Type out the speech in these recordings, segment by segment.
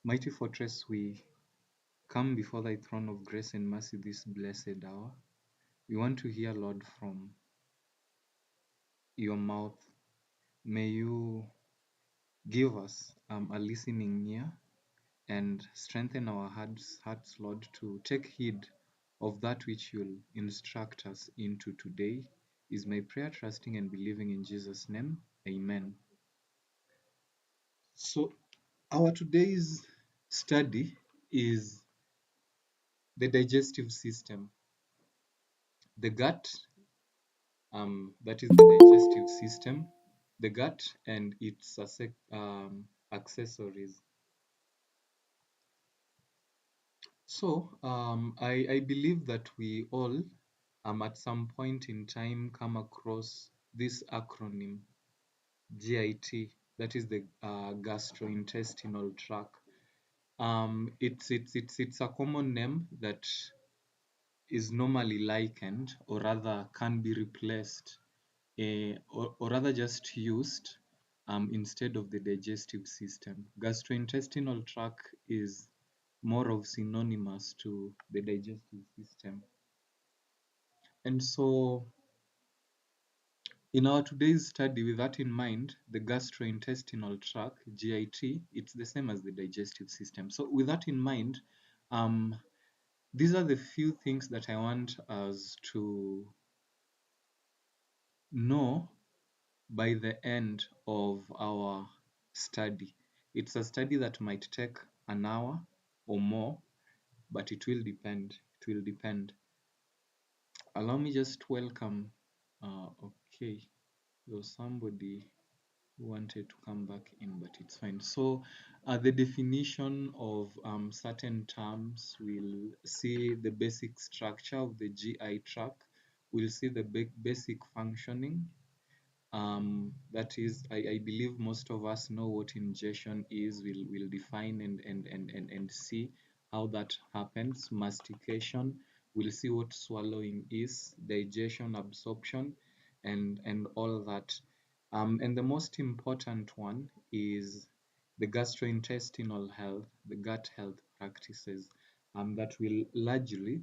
Mighty Fortress, we come before thy throne of grace and mercy this blessed hour. We want to hear, Lord, from your mouth. May you give us a listening ear and strengthen our hearts, Lord, to take heed of that which you'll instruct us into today. Is my prayer, trusting and believing in Jesus' name. Amen. So, our today's study is the digestive system. The gut, that is the digestive system, the gut and its accessories. So I believe that we all at some point in time come across this acronym GIT, that is the gastrointestinal tract. It's a common name that is normally likened, or rather can be replaced, or rather just used instead of the digestive system. Gastrointestinal tract is more of synonymous to the digestive system. And so, in our today's study, with that in mind, the gastrointestinal tract, GIT, it's the same as the digestive system. So, with that in mind, um, these are the few things that I want us to know by the end of our study. It's a study that might take an hour or more, but it will depend. It will depend. Allow me just welcome. Okay, there was somebody who wanted to come back in, but it's fine. So, the definition of certain terms, we'll see the basic structure of the GI tract. We'll see the basic functioning. That is, I believe most of us know what ingestion is. We'll define and see how that happens. Mastication, we'll see what swallowing is, digestion, absorption, and all that. And the most important one is the gastrointestinal health, the gut health practices, that will largely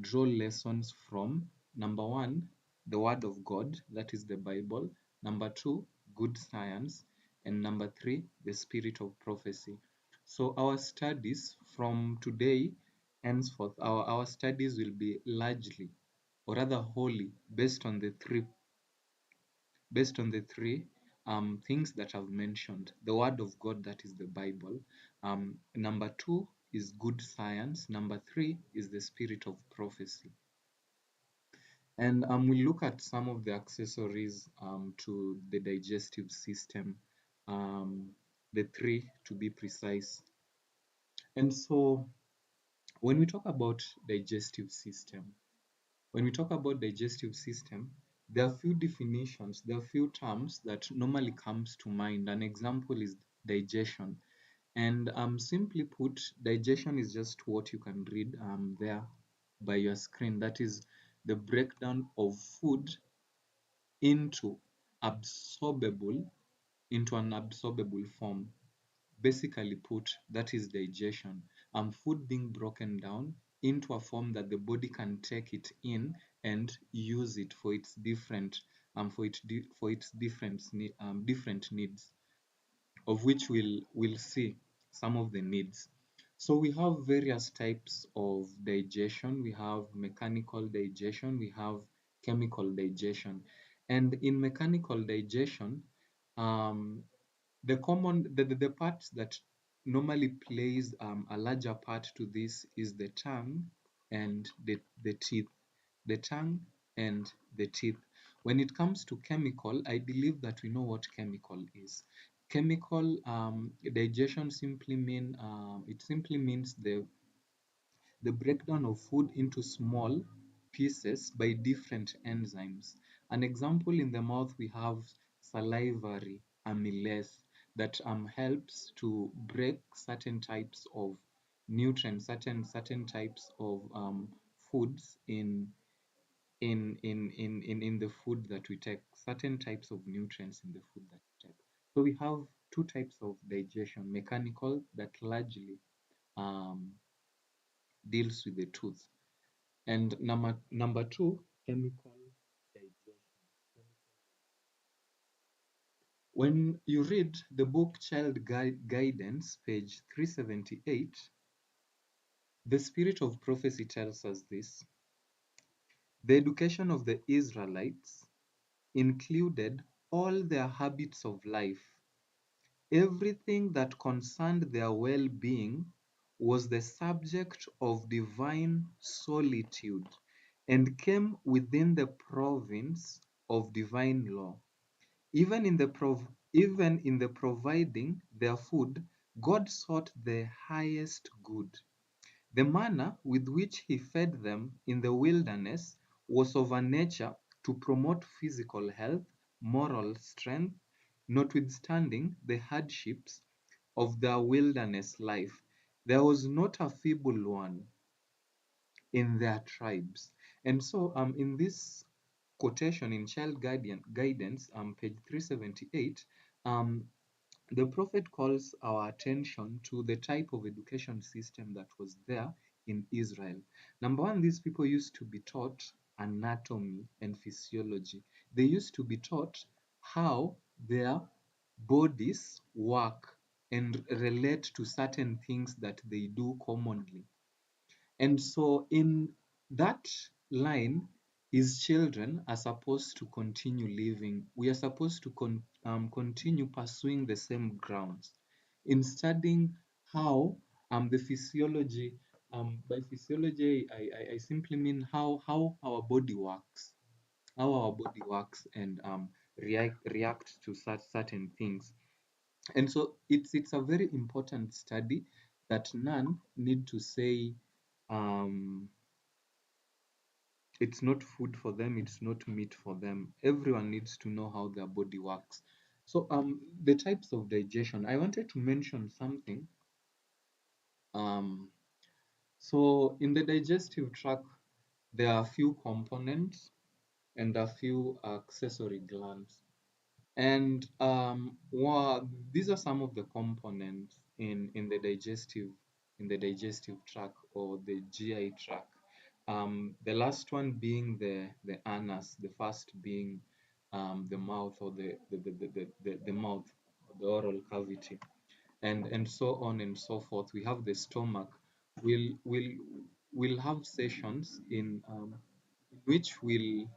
draw lessons from number one, the Word of God, that is the Bible, number two, good science, and number three, the spirit of prophecy. So our studies from today henceforth, our studies will be largely, or rather wholly, based on the three things that I've mentioned. The Word of God, that is the Bible. Number two is good science. Number three is the spirit of prophecy. And we look at some of the accessories to the digestive system, the three to be precise. And so when we talk about digestive system, when we talk about digestive system, there are few definitions, there are few terms that normally comes to mind. An example is digestion. And simply put, digestion is just what you can read there by your screen. That is the breakdown of food into absorbable into an absorbable form. Basically put, that is digestion. Food being broken down into a form that the body can take it in and use it for its different different needs, of which we'll see some of the needs. So we have various types of digestion. We have mechanical digestion, we have chemical digestion. And in mechanical digestion, um, the part that normally plays a larger part to this is the tongue and the teeth. The tongue and the teeth. When it comes to chemical, I believe that we know what chemical is. Chemical digestion simply means the breakdown of food into small pieces by different enzymes. An example, in the mouth we have salivary amylase that helps to break certain types of nutrients, certain types of foods in the food that we take, certain types of nutrients in the food that we take. So we have two types of digestion: mechanical, that largely um, deals with the tooth, and number two, chemical digestion. When you read the book Guidance, page 378, the spirit of prophecy tells us this: the education of the Israelites included all their habits of life. Everything that concerned their well being was the subject of divine solitude and came within the province of divine law. Even in the even in the providing their food, God sought the highest good. The manna with which he fed them in the wilderness was of a nature to promote physical health, moral strength, notwithstanding the hardships of their wilderness life. There was not a feeble one in their tribes. And so, in this quotation in Guidance, page 378, um, the prophet calls our attention to the type of education system that was there in Israel. Number one, these people used to be taught anatomy and physiology. They used to be taught how their bodies work and relate to certain things that they do commonly. And so, in that line, his children are supposed to continue living. We are supposed to continue pursuing the same grounds in studying how the physiology. By physiology, I simply mean how our body works, and react to certain things. And so it's a very important study that none need to say um, it's not food for them, it's not meat for them. Everyone needs to know how their body works. So the types of digestion, I wanted to mention something. Um, so in the digestive tract, there are a few components and a few accessory glands. And these are some of the components in the digestive tract or the GI tract. The last one being the anus, the first being the mouth or the mouth, the oral cavity, and so on and so forth. We have the stomach. We'll have sessions in which we'll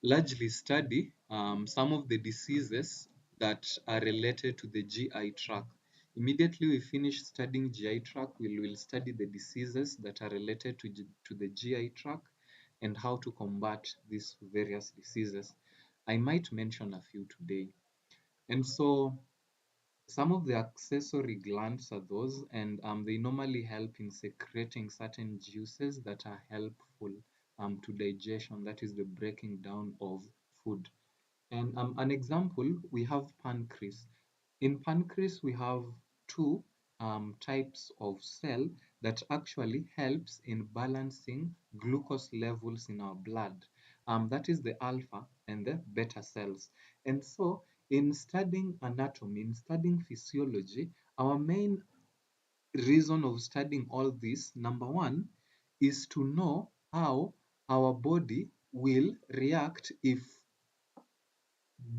largely study some of the diseases that are related to the GI tract. Immediately we finish studying GI tract, we'll study the diseases that are related to the GI tract and how to combat these various diseases. I might mention a few today. And so some of the accessory glands are those, and they normally help in secreting certain juices that are helpful to digestion, that is the breaking down of food. And an example, we have pancreas. In pancreas, we have two types of cell that actually helps in balancing glucose levels in our blood. That is the alpha and the beta cells. And so, in studying anatomy, in studying physiology, our main reason of studying all this, number one, is to know how our body will react if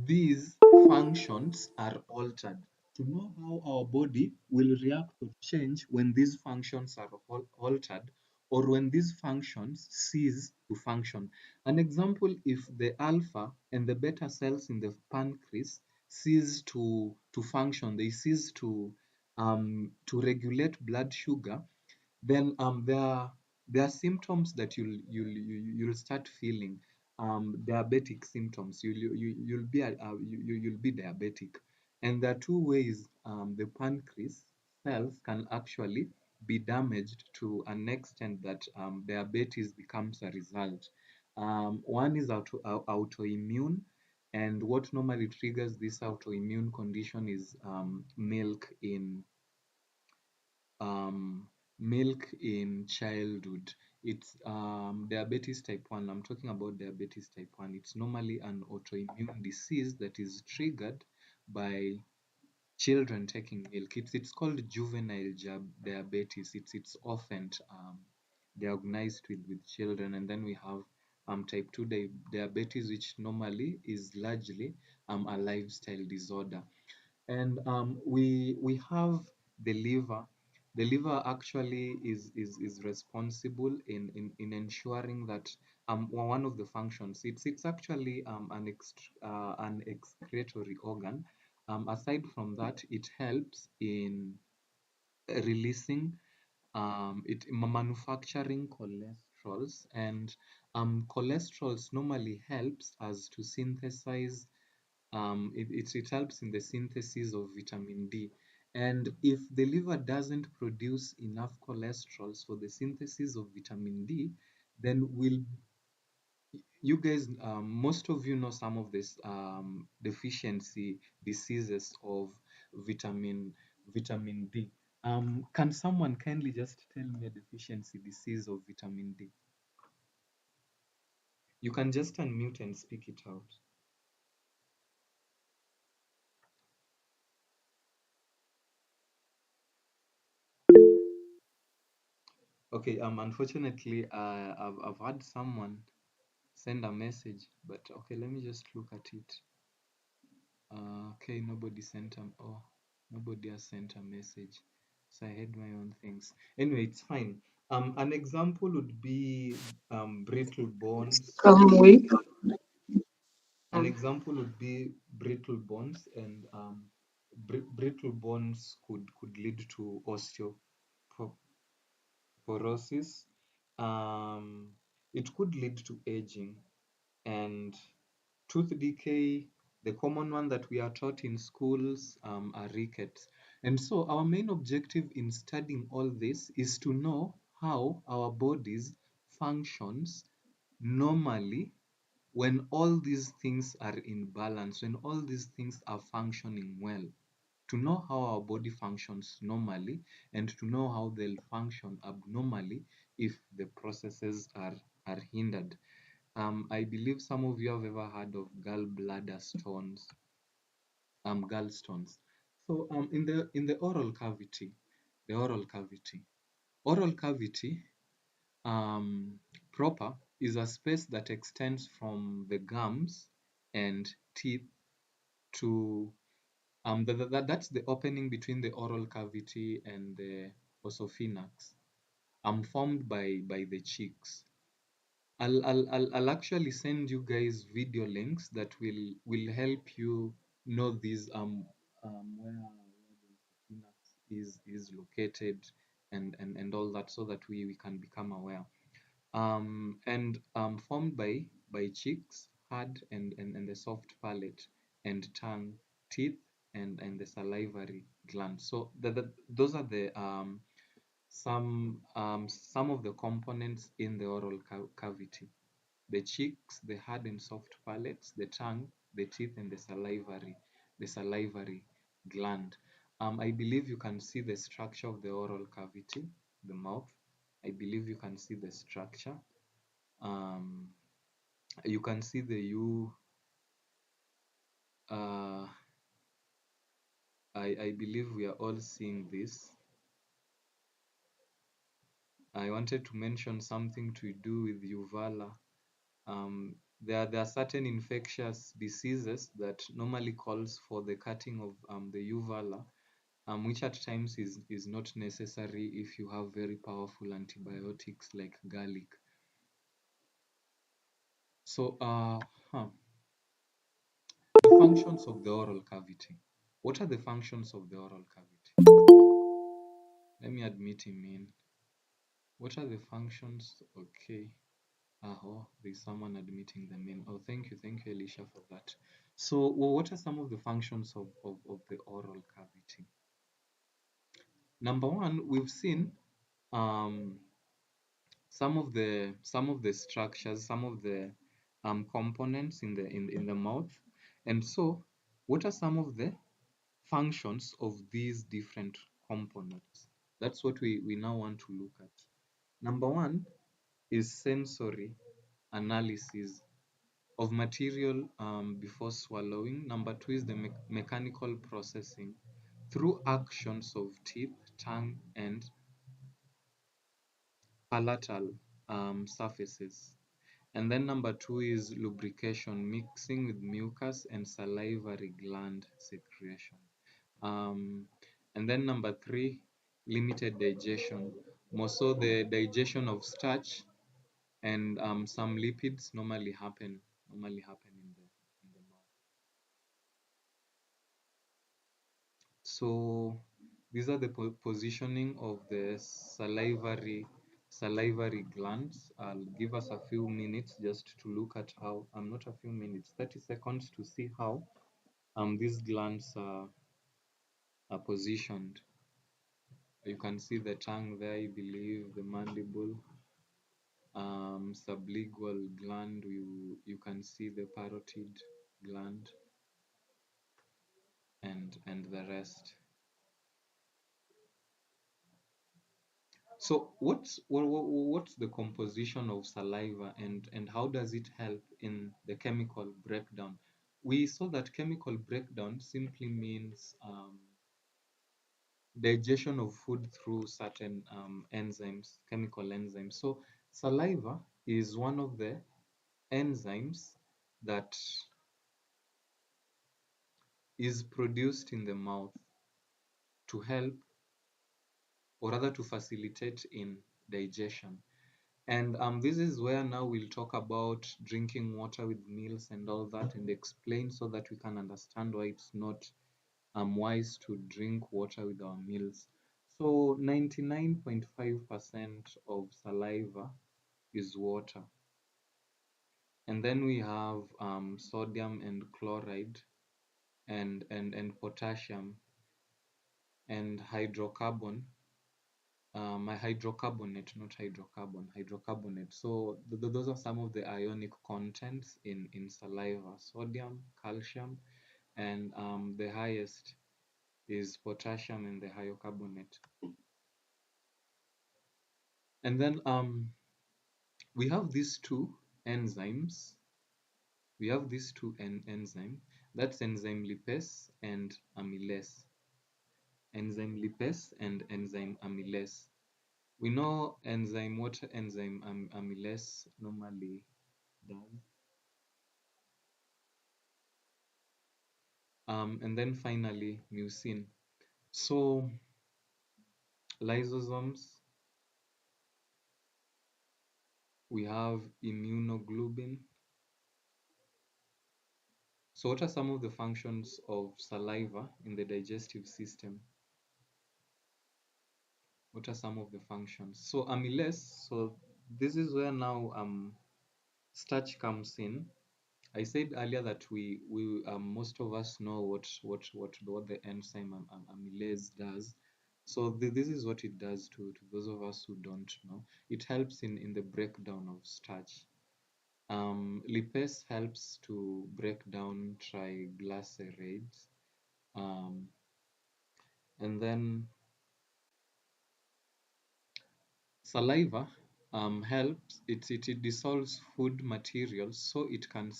these functions are altered. To know how our body will react or change when these functions are altered or when these functions cease to function. An example, if the alpha and the beta cells in the pancreas cease to function, they cease to regulate blood sugar, then there are symptoms that you'll start feeling, diabetic symptoms. You'll be diabetic, and there are two ways the pancreas cells can actually be damaged to an extent that diabetes becomes a result. One is autoimmune, and what normally triggers this autoimmune condition is um, milk in childhood. It's diabetes type 1. I'm talking about diabetes type 1. It's normally an autoimmune disease that is triggered by children taking milk. It's called juvenile diabetes. It's often diagnosed with children, and then we have type 2 diabetes, which normally is largely a lifestyle disorder. And we have the liver. The liver actually is responsible in ensuring that one of the functions, it's actually an excretory organ. Aside from that, it helps in releasing manufacturing cholesterols, and cholesterols normally helps us to synthesize, it helps in the synthesis of vitamin D. And if the liver doesn't produce enough cholesterols for the synthesis of vitamin D, then will you guys, most of you know some of this deficiency diseases of vitamin D. Can someone kindly just tell me a deficiency disease of vitamin D? You can just unmute and speak it out. Okay, unfortunately, I've had someone send a message, but okay, let me just look at it. Okay, nobody sent nobody has sent a message, so I had my own things. Anyway, it's fine. An example would be brittle bones. Some week. An example would be brittle bones, and brittle bones could lead to osteoporosis. Um, it could lead to aging and tooth decay. The common one that we are taught in schools are rickets. And so our main objective in studying all this is to know how our bodies functions normally when all these things are in balance, when all these things are functioning well, to know how our body functions normally and to know how they'll function abnormally if the processes are hindered. I believe some of you have ever heard of gallbladder stones, gallstones. So in the the oral cavity, oral cavity um, proper is a space that extends from the gums and teeth to that's the opening between the oral cavity and the esophagus, formed by the cheeks. I'll actually send you guys video links that will help you know these where the is located, and all that, so that we can become aware. And formed by cheeks, hard and the soft palate, and tongue, teeth, and the salivary gland. So those are the some of the components in the oral cavity: the cheeks, the hard and soft palates, the tongue, the teeth, and the salivary gland. I believe you can see the structure of the oral cavity, the mouth. I believe you can see the structure. Um, you can see the U. Uh, I believe we are all seeing this. I wanted to mention something to do with uvula. There are certain infectious diseases that normally calls for the cutting of the uvula, which at times is not necessary if you have very powerful antibiotics like garlic. So, the functions of the oral cavity. What are the functions of the oral cavity? Let me admit him in. What are the functions? Okay. Oh, there's someone admitting them in. Oh, thank you, Alicia, for that. So, what are some of the functions of the oral cavity? Number one, we've seen um, some of the structures, some of the components in the mouth. And so, what are some of the functions of these different components? That's what we now want to look at. Number one is sensory analysis of material before swallowing. Number two is the mechanical processing through actions of tip, tongue, and palatal surfaces. And then number two is lubrication, mixing with mucus and salivary gland secretion. Um, and then number three, limited digestion. More so the digestion of starch and some lipids normally happen in the mouth. So these are the positioning of the salivary glands. I'll give us a few minutes just to look at how, not a few minutes, 30 seconds to see how these glands are positioned. You can see the tongue there, I believe, the mandible, sublingual gland, you can see the parotid gland and the rest. So what's the composition of saliva and how does it help in the chemical breakdown? We saw that chemical breakdown simply means digestion of food through certain enzymes, chemical enzymes. So saliva is one of the enzymes that is produced in the mouth to help or rather to facilitate in digestion. And this is where now we'll talk about drinking water with meals and all that and explain so that we can understand why it's not wise to drink water with our meals. So 99.5% of saliva is water. And then we have sodium and chloride and potassium and hydrocarbon, my hydrocarbonate, not hydrocarbon, hydrocarbonate. So those are some of the ionic contents in saliva: sodium, calcium, and the highest is potassium and the hydrocarbonate. And then we have these two enzymes. We have these two enzyme. That's enzyme lipase and amylase. Enzyme lipase and enzyme amylase. We know enzyme what enzyme amylase normally does. And then finally, mucin. So lysosomes, we have immunoglobulin. So what are some of the functions of saliva in the digestive system? What are some of the functions? So amylase, so this is where now starch comes in. I said earlier that we most of us know what the enzyme amylase does. So this is what it does to those of us who don't know. It helps in the breakdown of starch. Lipase helps to break down triglycerides. Um, and then saliva helps it dissolves food materials so it can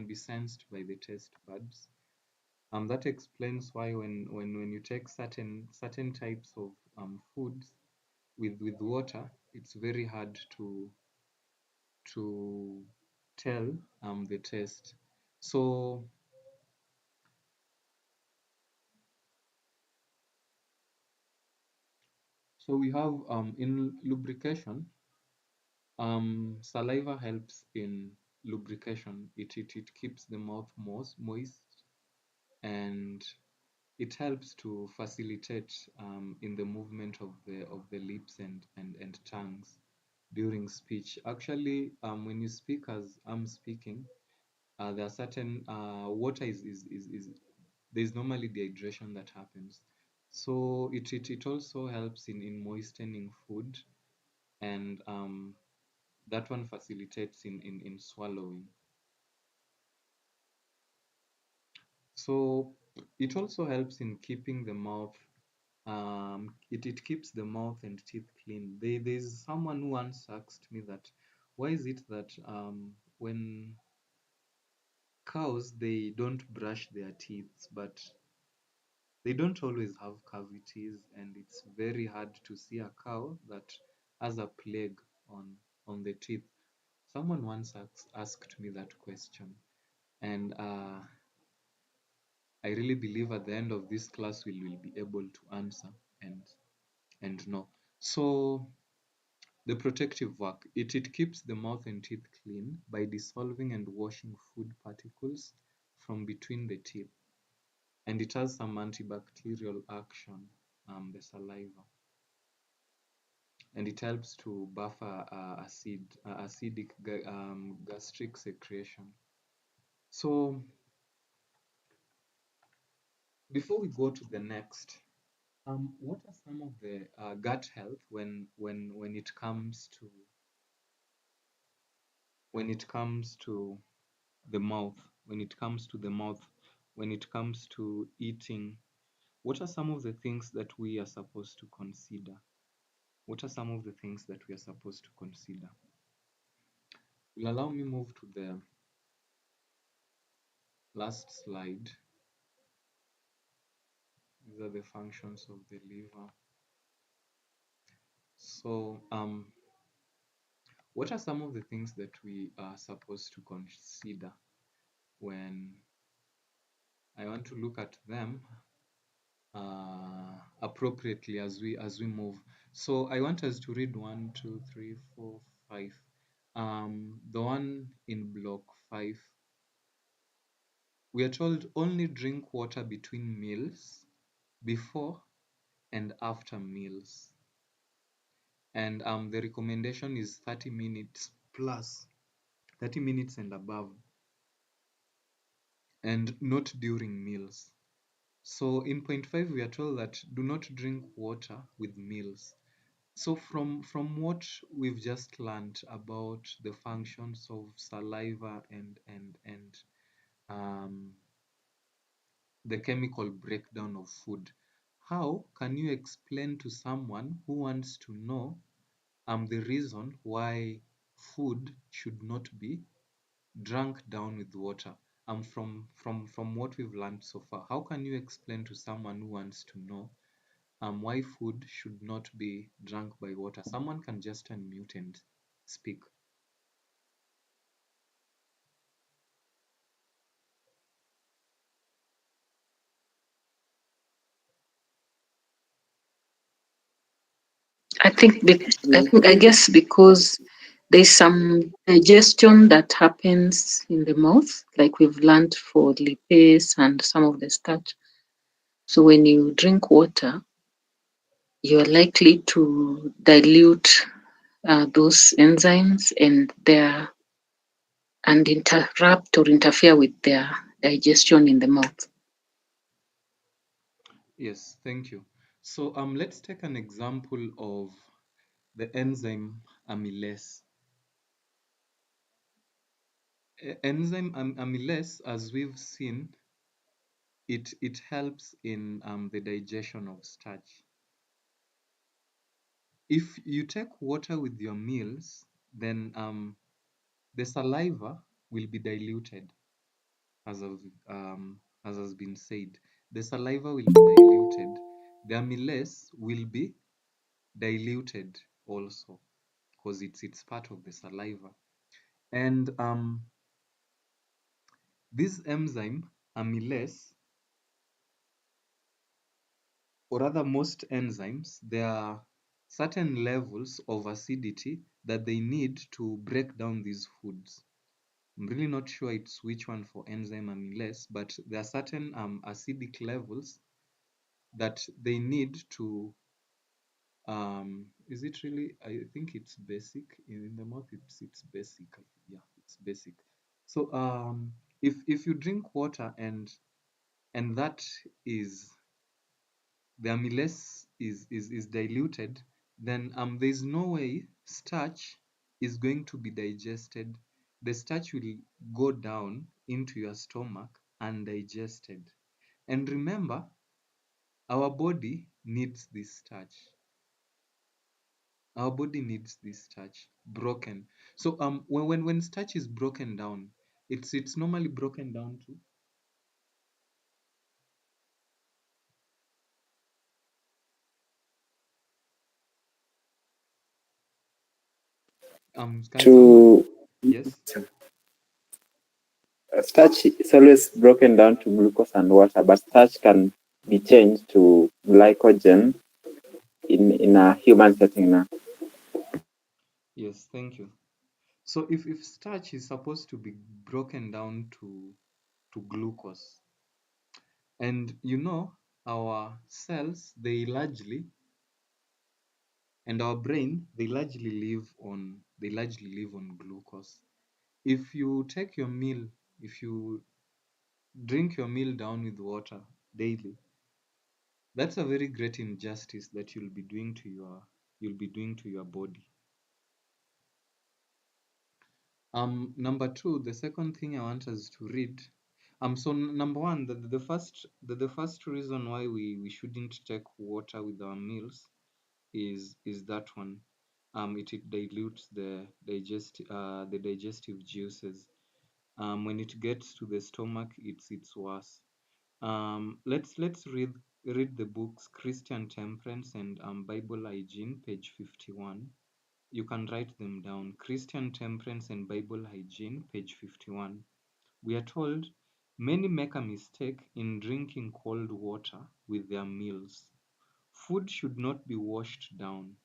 be sensed by the taste buds. That explains why when you take certain types of foods with water, it's very hard to tell the taste. So we have in lubrication, saliva helps in lubrication. It keeps the mouth moist and it helps to facilitate in the movement of the lips and tongues during speech. Actually, when you speak as I'm speaking, there are certain water is there's normally dehydration that happens. So it also helps in moistening food and that one facilitates in swallowing. So it also helps in keeping the mouth it keeps the mouth and teeth clean. There's someone who once asked me that why is it that when cows they don't brush their teeth, but They don't always have cavities, and it's very hard to see a cow that has a plague on the teeth. Someone once asked me that question, and I really believe at the end of this class we will be able to answer and know. So the protective work, it keeps the mouth and teeth clean by dissolving and washing food particles from between the teeth, and it has some antibacterial action, the saliva, and it helps to buffer acidic gastric secretion. So before we go to the next, what are some of the gut health when it comes to the mouth, when it comes to the mouth, when it comes to eating? What are some of the things that we are supposed to consider? What are some of the things that we are supposed to consider? Will allow me move to the last slide. These are the functions of the liver. So, what are some of the things that we are supposed to consider when I want to look at them appropriately as we move? So I want us to read 1, 2, 3, 4, 5. The one in block 5, we are told only drink water between meals, before and after meals, and the recommendation is 30 minutes plus, 30 minutes and above, and not during meals. So in point 5 we are told that do not drink water with meals. So from what we've just learned about the functions of saliva and um, the chemical breakdown of food, how can you explain to someone who wants to know the reason why food should not be drunk down with water? From what we've learned so far, how can you explain to someone who wants to know why food should not be drunk by water? Someone can just unmute and speak. I guess because there's some digestion that happens in the mouth, like we've learned for lipase and some of the starch. So when you drink water, you're likely to dilute those enzymes and interrupt or interfere with their digestion in the mouth. Yes, thank you. So let's take an example of the enzyme amylase. Enzyme amylase, as we've seen, it helps in the digestion of starch. If you take water with your meals, then the saliva will be diluted, as has been said. The saliva will be diluted. The amylase will be diluted also, because it's part of the saliva. And this enzyme amylase, or rather most enzymes, there are certain levels of acidity that they need to break down these foods. I'm really not sure it's which one for enzyme amylase, but there are certain acidic levels that they need to, is it really, I think it's basic in the mouth, it's basic. Yeah, it's basic. So if you drink water and that is, the amylase is diluted, then there's no way starch is going to be digested. The starch will go down into your stomach undigested. And remember, our body needs this starch. Our body needs this starch broken. So when starch is broken down, it's normally broken down to Can someone? To Yes. starch is always broken down to glucose and water, but starch can be changed to glycogen in a human setting now. Yes, thank you. So if starch is supposed to be broken down to glucose, and our cells, and our brain, they largely live on glucose. If you take your meal, if you drink your meal down with water daily, that's a very great injustice that you'll be doing to your body. Number two, the second thing I want us to read. So number one, the first reason why we shouldn't take water with our meals is that one. It dilutes the digestive juices. When it gets to the stomach, it's worse. Let's read the books Christian Temperance and Bible Hygiene, page 51. You can write them down. Christian Temperance and Bible Hygiene, page 51. We are told many make a mistake in drinking cold water with their meals. Food should not be washed down.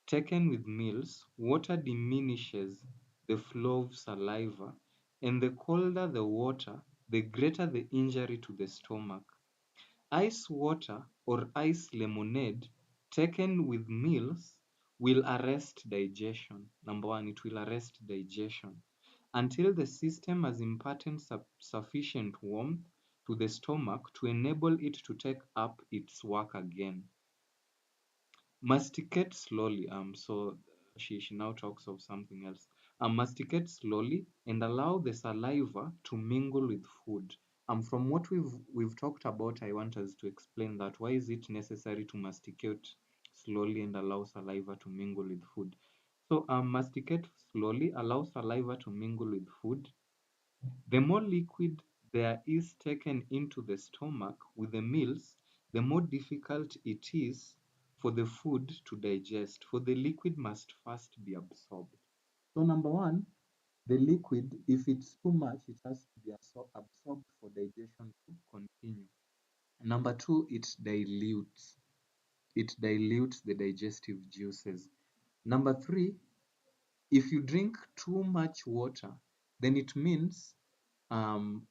Taken with meals, water diminishes the flow of saliva, and the colder the water, the greater the injury to the stomach. Ice water or ice lemonade taken with meals will arrest digestion. Number one, it will arrest digestion until the system has imparted sufficient warmth to the stomach to enable it to take up its work again. Masticate slowly. So she now talks of something else. Masticate slowly and allow the saliva to mingle with food. From what we've talked about, I want us to explain that why is it necessary to masticate slowly and allow saliva to mingle with food. So masticate slowly, allow saliva to mingle with food. The more liquid there is taken into the stomach with the meals, the more difficult it is for the food to digest, for the liquid must first be absorbed. So number one, the liquid, if it's too much, it has to be absorbed for digestion to continue. Number two, it dilutes. It dilutes the digestive juices. Number three, if you drink too much water, then it means um,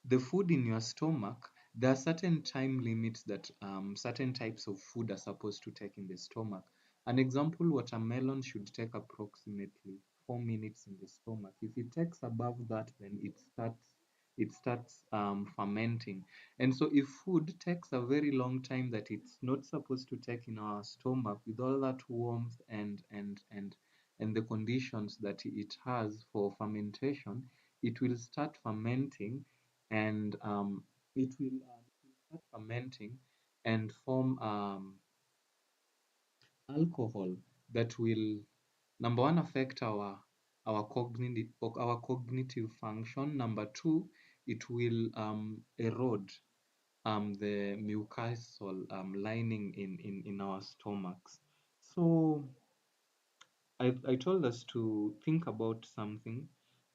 the food in your stomach, there are certain time limits that certain types of food are supposed to take in the stomach. An example, watermelon should take approximately 4 minutes in the stomach. If it takes above that, then it starts fermenting. And so if food takes a very long time that it's not supposed to take in our stomach with all that warmth and the conditions that it has for fermentation, it will start fermenting and it will start fermenting and form alcohol that will, number one, affect our cognitive function. Number two, it will erode the mucosal lining in our stomachs. So I told us to think about something.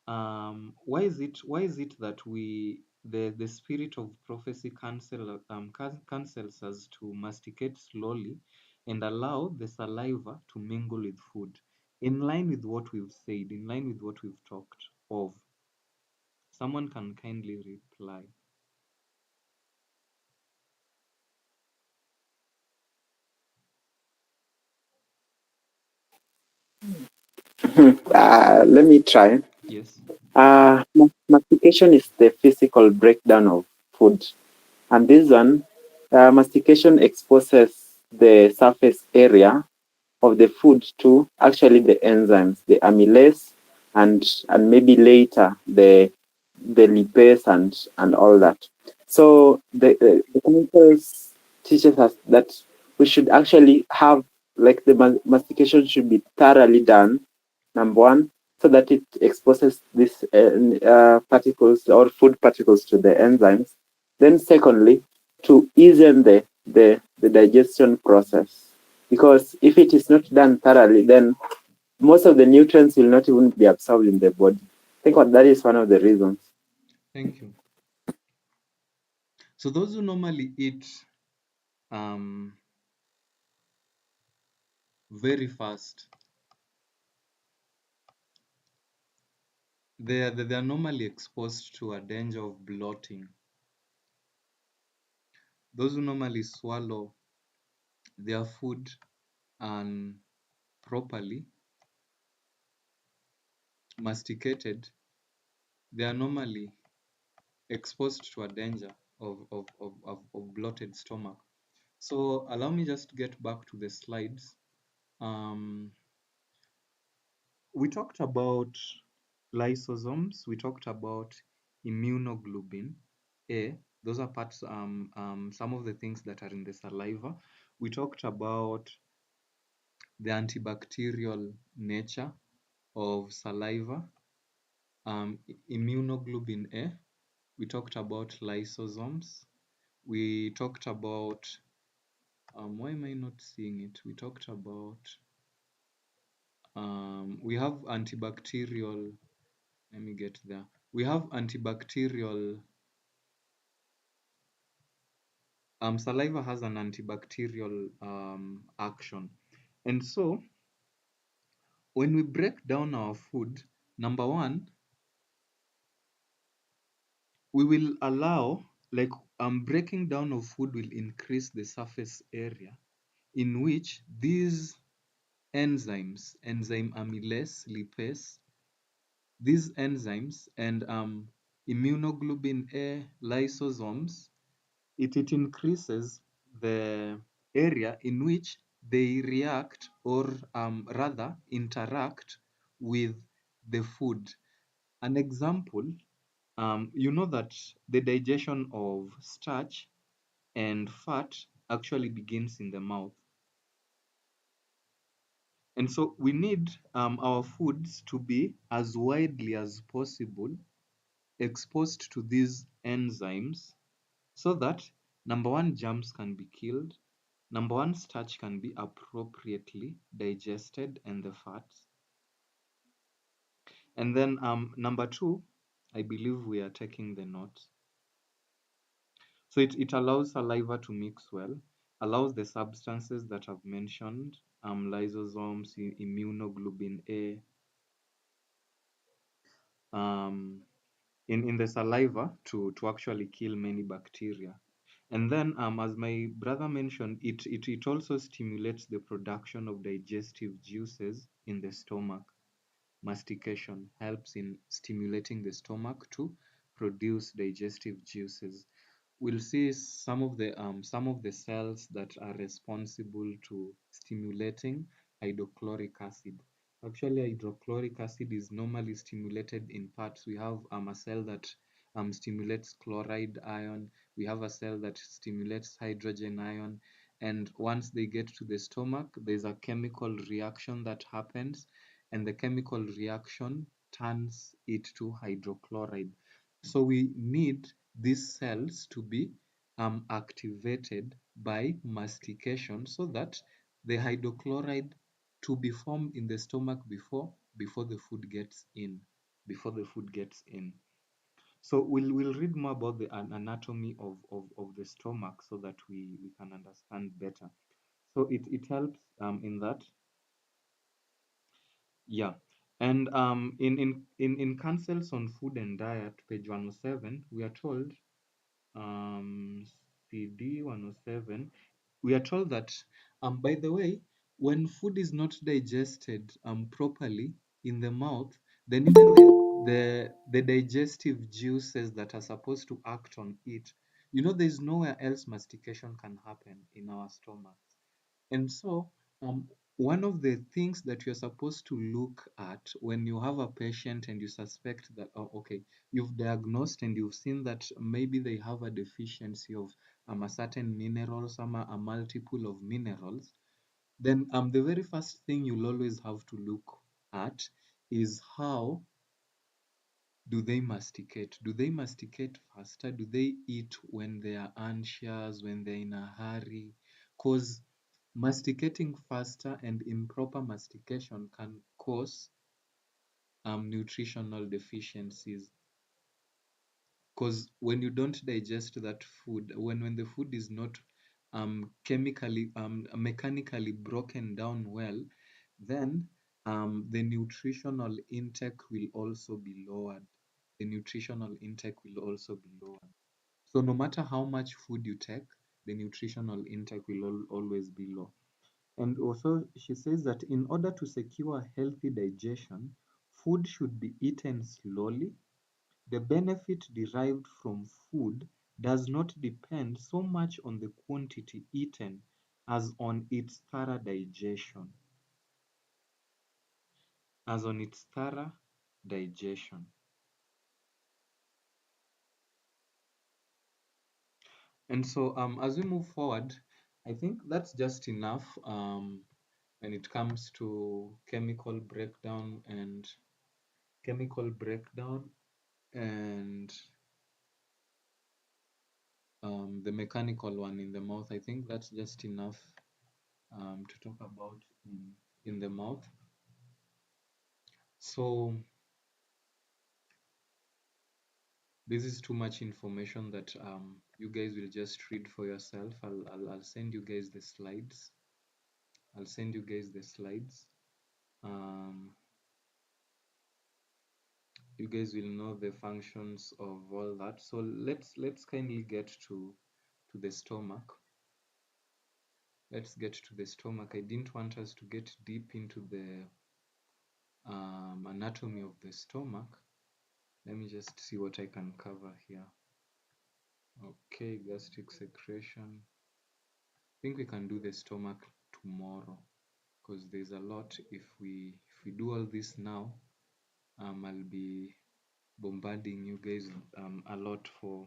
Why is it that the spirit of prophecy cancels us to masticate slowly and allow the saliva to mingle with food, in line with what we've said, in line with what we've talked of? Someone can kindly reply. Let me try. Yes. Mastication is the physical breakdown of food. And this one, mastication exposes the surface area of the food to actually the enzymes, the amylase, and maybe later the lipase and all that. So the chemicals teaches us that we should actually have like the mastication should be thoroughly done. Number one, so that it exposes these particles or food particles to the enzymes. Then secondly, to ease in the digestion process, because if it is not done thoroughly, then most of the nutrients will not even be absorbed in the body. I think that is one of the reasons. Thank you. So those who normally eat very fast, they are normally exposed to a danger of bloating. Those who normally swallow their food properly masticated, they are normally exposed to a danger of bloated stomach. So allow me just to get back to the slides. We talked about lysosomes, we talked about immunoglobulin A. Those are parts, some of the things that are in the saliva. We talked about the antibacterial nature of saliva, immunoglobulin A. We talked about lysosomes. We talked about, why am I not seeing it? We talked about, we have antibacterial, let me get there. We have antibacterial, saliva has an antibacterial action. And so when we break down our food, number one, we will allow, like, breaking down of food will increase the surface area in which these enzymes, enzyme amylase, lipase, these enzymes and immunoglobulin A lysosomes, it increases the area in which they react or rather interact with the food. An example, you know that the digestion of starch and fat actually begins in the mouth. And so we need our foods to be as widely as possible exposed to these enzymes so that number one, germs can be killed, number one, starch can be appropriately digested and the fats. And then number two, I believe we are taking the notes. So it allows saliva to mix well, allows the substances that I've mentioned, lysosomes, immunoglobulin A, in the saliva to actually kill many bacteria. And then, as my brother mentioned, it also stimulates the production of digestive juices in the stomach. Mastication helps in stimulating the stomach to produce digestive juices. We'll see some of the cells that are responsible to stimulating hydrochloric acid. Actually, hydrochloric acid is normally stimulated in parts. We have a cell that stimulates chloride ion. We have a cell that stimulates hydrogen ion. And once they get to the stomach, there's a chemical reaction that happens, and the chemical reaction turns it to hydrochloride. So we need these cells to be activated by mastication so that the hydrochloride to be formed in the stomach before the food gets in. Before the food gets in. So we'll read more about the anatomy of the stomach so that we can understand better. So it helps in that. Yeah. And in Councils on Food and Diet, page 107, we are told, um, CD 107, we are told that, by the way, when food is not digested properly in the mouth, then even the digestive juices that are supposed to act on it, there's nowhere else mastication can happen in our stomachs. And so, one of the things that you're supposed to look at when you have a patient and you suspect that, oh, okay, you've diagnosed and you've seen that maybe they have a deficiency of a certain mineral, a multiple of minerals, then the very first thing you'll always have to look at is how do they masticate? Do they masticate faster? Do they eat when they are anxious, when they're in a hurry? Because masticating faster and improper mastication can cause nutritional deficiencies. Because when you don't digest that food, when the food is not chemically mechanically broken down well, then the nutritional intake will also be lowered. The nutritional intake will also be lowered. So no matter how much food you take, the nutritional intake will always be low. And also, she says that in order to secure healthy digestion, food should be eaten slowly. The benefit derived from food does not depend so much on the quantity eaten as on its thorough digestion. As on its thorough digestion. And so as we move forward, I think that's just enough when it comes to chemical breakdown and the mechanical one in the mouth. I think that's just enough to talk about in the mouth. So this is too much information that you guys will just read for yourself. I'll send you guys the slides. I'll send you guys the slides. You guys will know the functions of all that. So let's kindly get to the stomach. Let's get to the stomach. I didn't want us to get deep into the anatomy of the stomach. Let me just see what I can cover here. Okay, gastric secretion. I think we can do the stomach tomorrow because there's a lot. If we do all this now, I'll be bombarding you guys a lot for